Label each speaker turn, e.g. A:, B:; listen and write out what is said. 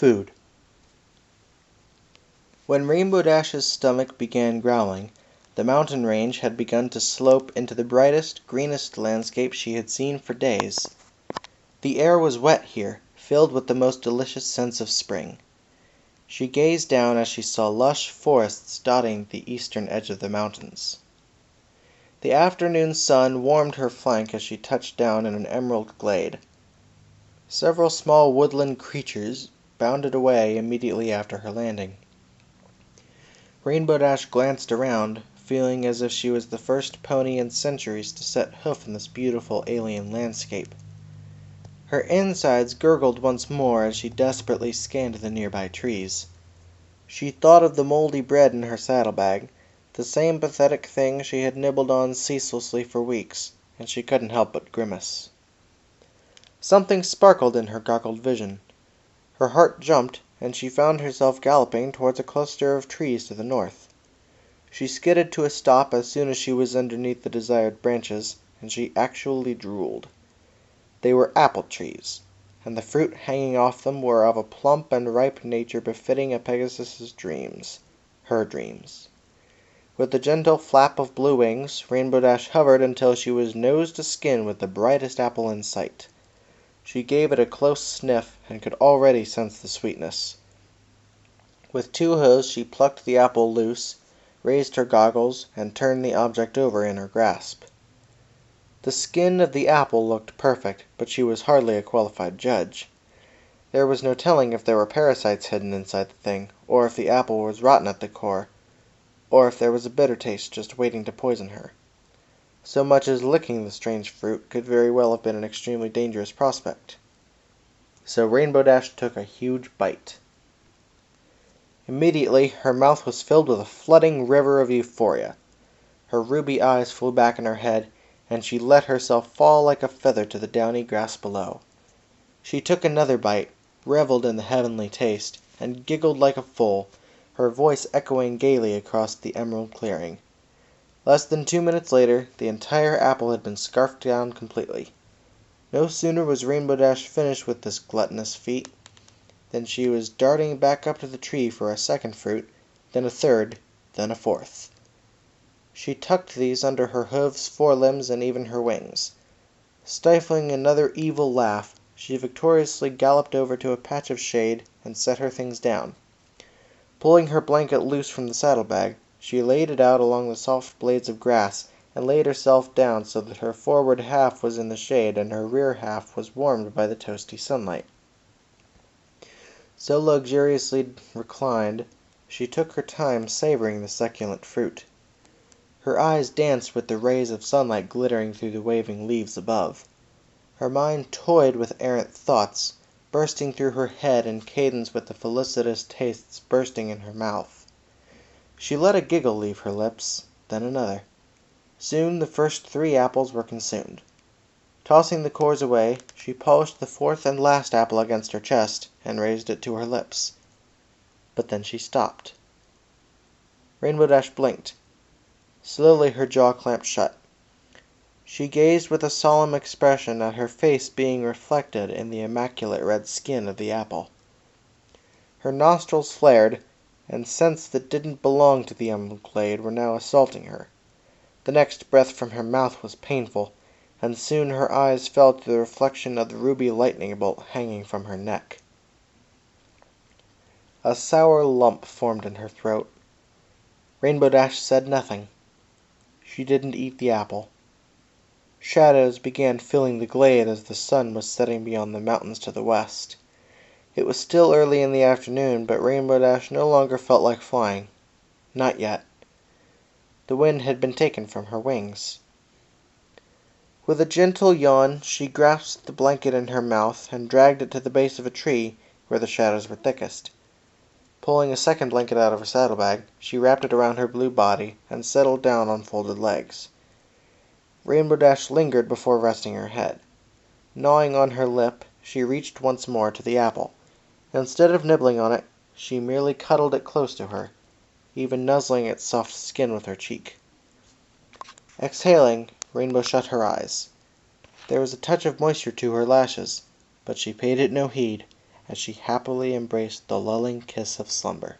A: Food. When Rainbow Dash's stomach began growling, the mountain range had begun to slope into the brightest, greenest landscape she had seen for days. The air was wet here, filled with the most delicious scents of spring. She gazed down as she saw lush forests dotting the eastern edge of the mountains. The afternoon sun warmed her flank as she touched down in an emerald glade. Several small woodland creatures bounded away immediately after her landing. Rainbow Dash glanced around, feeling as if she was the first pony in centuries to set hoof in this beautiful alien landscape. Her insides gurgled once more as she desperately scanned the nearby trees. She thought of the moldy bread in her saddlebag, the same pathetic thing she had nibbled on ceaselessly for weeks, and she couldn't help but grimace. Something sparkled in her goggled vision. Her heart jumped, and she found herself galloping towards a cluster of trees to the north. She skidded to a stop as soon as she was underneath the desired branches, and she actually drooled. They were apple trees, and the fruit hanging off them were of a plump and ripe nature befitting a Pegasus's dreams, her dreams. With a gentle flap of blue wings, Rainbow Dash hovered until she was nose to skin with the brightest apple in sight. She gave it a close sniff and could already sense the sweetness. With two hoes she plucked the apple loose, raised her goggles, and turned the object over in her grasp. The skin of the apple looked perfect, but she was hardly a qualified judge. There was no telling if there were parasites hidden inside the thing, or if the apple was rotten at the core, or if there was a bitter taste just waiting to poison her. So much as licking the strange fruit could very well have been an extremely dangerous prospect. So Rainbow Dash took a huge bite. Immediately, her mouth was filled with a flooding river of euphoria. Her ruby eyes flew back in her head, and she let herself fall like a feather to the downy grass below. She took another bite, reveled in the heavenly taste, and giggled like a fool, her voice echoing gaily across the emerald clearing. Less than 2 minutes later, the entire apple had been scarfed down completely. No sooner was Rainbow Dash finished with this gluttonous feat than she was darting back up to the tree for a second fruit, then a third, then a fourth. She tucked these under her hooves, forelimbs, and even her wings. Stifling another evil laugh, she victoriously galloped over to a patch of shade and set her things down. Pulling her blanket loose from the saddlebag, she laid it out along the soft blades of grass, and laid herself down so that her forward half was in the shade and her rear half was warmed by the toasty sunlight. So luxuriously reclined, she took her time savoring the succulent fruit. Her eyes danced with the rays of sunlight glittering through the waving leaves above. Her mind toyed with errant thoughts, bursting through her head in cadence with the felicitous tastes bursting in her mouth. She let a giggle leave her lips, then another. Soon the first 3 apples were consumed. Tossing the cores away, she polished the 4th and last apple against her chest and raised it to her lips. But then she stopped. Rainbow Dash blinked. Slowly her jaw clamped shut. She gazed with a solemn expression at her face being reflected in the immaculate red skin of the apple. Her nostrils flared, and scents that didn't belong to the emerald glade were now assaulting her. The next breath from her mouth was painful, and soon her eyes fell to the reflection of the ruby lightning bolt hanging from her neck. A sour lump formed in her throat. Rainbow Dash said nothing. She didn't eat the apple. Shadows began filling the glade as the sun was setting beyond the mountains to the west. It was still early in the afternoon, but Rainbow Dash no longer felt like flying. Not yet. The wind had been taken from her wings. With a gentle yawn, she grasped the blanket in her mouth and dragged it to the base of a tree where the shadows were thickest. Pulling a second blanket out of her saddlebag, she wrapped it around her blue body and settled down on folded legs. Rainbow Dash lingered before resting her head. Gnawing on her lip, she reached once more to the apple. Instead of nibbling on it, she merely cuddled it close to her, even nuzzling its soft skin with her cheek. Exhaling, Rainbow shut her eyes. There was a touch of moisture to her lashes, but she paid it no heed, as she happily embraced the lulling kiss of slumber.